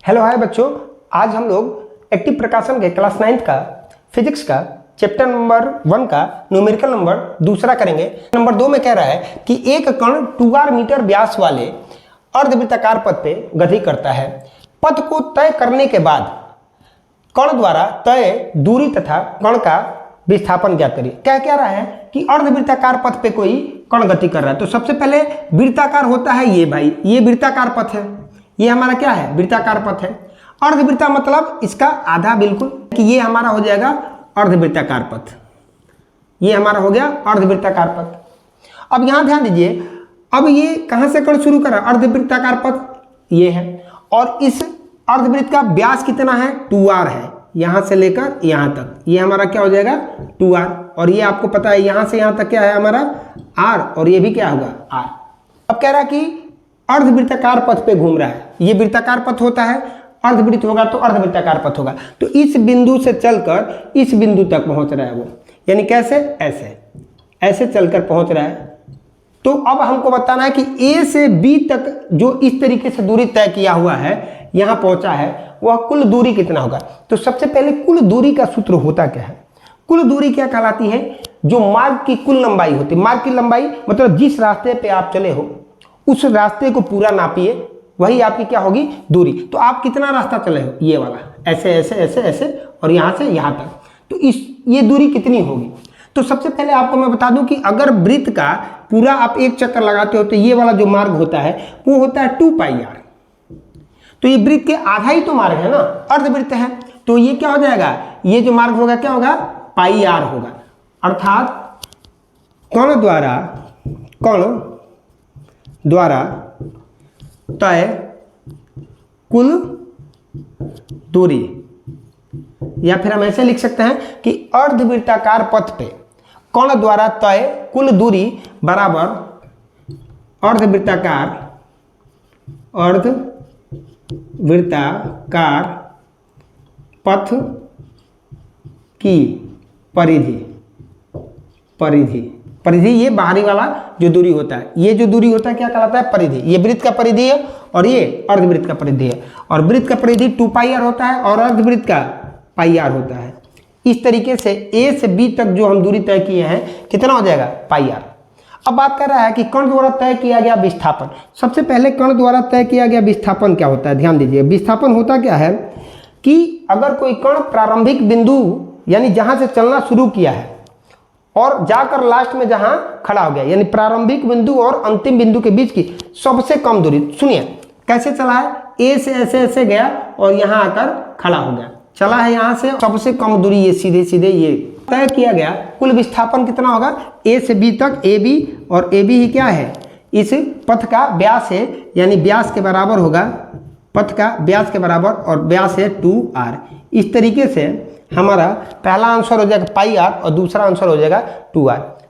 Hello hi बच्चों, आज हम लोग एक्टिव प्रकाशन के क्लास 9th का फिजिक्स का चैप्टर नंबर 1 का न्यूमेरिकल नंबर दूसरा करेंगे। नंबर 2 में कह रहा है कि एक कण 2r मीटर व्यास वाले अर्धवृत्ताकार पथ पे गति करता है। पथ को तय करने के बाद कण द्वारा तय दूरी तथा कण का विस्थापन ज्ञात करिए। क्या रहा है कि अर्धवृत्ताकार पथ पे कोई कण गति कर रहा है। तो सबसे पहले वृत्ताकार होता है ये भाई, ये वृत्ताकार पथ है, ये हमारा क्या है, वृत्ताकार पथ है। अर्धवृत्ता मतलब इसका आधा बिल्कुल, कि ये हमारा हो जाएगा अर्धवृत्ताकार पथ, ये हमारा हो गया अर्धवृत्ताकार पथ। अब यहां ध्यान दीजिए, अब ये कहां से कण शुरू कर रहा है, अर्धवृत्ताकार पथ ये है, और इस अर्धवृत्त का व्यास कितना है, 2r है, यहां से लेकर यहां तक, ये हमारा क्या हो जाएगा 2r, और ये आपको पता है यहां से यहां तक क्या है हमारा r, और ये भी क्या होगा r। अब कह रहा है कि अर्धवृत्ताकार पथ पे घूम रहा है, ये वृत्ताकार पथ होता है, अर्धवृत्त होगा तो अर्धवृत्ताकार पथ होगा। तो इस बिंदु से चलकर इस बिंदु तक पहुंच रहा है वो, यानी कैसे, ऐसे ऐसे चलकर पहुंच रहा है। तो अब हमको बताना है कि ए से बी तक जो इस तरीके से दूरी तय किया हुआ है, यहां पहुंचा है, वह कुल दूरी कितना होगा। तो सबसे पहले कुल दूरी का सूत्र होता क्या है, कुल दूरी क्या कहलाती है, जो मार्ग की कुल लंबाई होती है। मार्ग की लंबाई मतलब जिस रास्ते पे आप चले हो उस रास्ते को पूरा नापिए, वही आपकी क्या होगी, दूरी। तो आप कितना रास्ता चले हो, ये वाला, ऐसे ऐसे ऐसे ऐसे और यहां से यहां तक, तो ये दूरी कितनी होगी। तो सबसे पहले आपको मैं बता दूं कि अगर वृत्त का पूरा आप एक चक्कर लगाते हो तो ये वाला जो मार्ग होता है वो होता है 2πr। तो ये वृत्त के आधा ही तो मार्ग है ना, अर्धवृत्त है, तो ये क्या हो जाएगा, ये जो मार्ग होगा क्या होगा, πr होगा। अर्थात कण द्वारा तय कुल दूरी, या फिर हम ऐसे लिख सकते हैं कि अर्धवृत्ताकार पथ पे कण द्वारा तय कुल दूरी बराबर अर्धवृत्ताकार पथ की परिधि, ये बाहरी वाला जो दूरी होता है, ये जो दूरी होता है क्या कहलाता है, परिधि। ये वृत्त का परिधि है और ये अर्धवृत्त का परिधि है, और वृत्त का परिधि 2πr होता है और अर्धवृत्त का πr होता है। इस तरीके से a से b तक जो हम दूरी तय किए हैं कितना हो जाएगा, πr। अब बात कर रहा है कि कण द्वारा तय किया गया विस्थापन। सबसे पहले कण द्वारा तय किया गया विस्थापन क्या होता है, ध्यान दीजिए। विस्थापन होता क्या है कि अगर कोई कण प्रारंभिक बिंदु यानी जहां से चलना शुरू किया है और जाकर लास्ट में जहां खड़ा हो गया, यानी प्रारंभिक बिंदु और अंतिम बिंदु के बीच की सबसे कम दूरी। सुनिए कैसे चला है, ए से ऐसे ऐसे गया और यहां आकर खड़ा हो गया, चला है यहां से, सबसे कम दूरी ये सीधे सीधे ये तय किया गया। कुल विस्थापन कितना होगा, ए से बी तक, ए बी, और ए बी ही क्या है, इस पथ का व्यास है, यानी व्यास के बराबर होगा, पथ का व्यास के बराबर, और व्यास है 2r। इस तरीके से हमारा पहला आंसर हो जाएगा πr और दूसरा आंसर हो जाएगा 2r।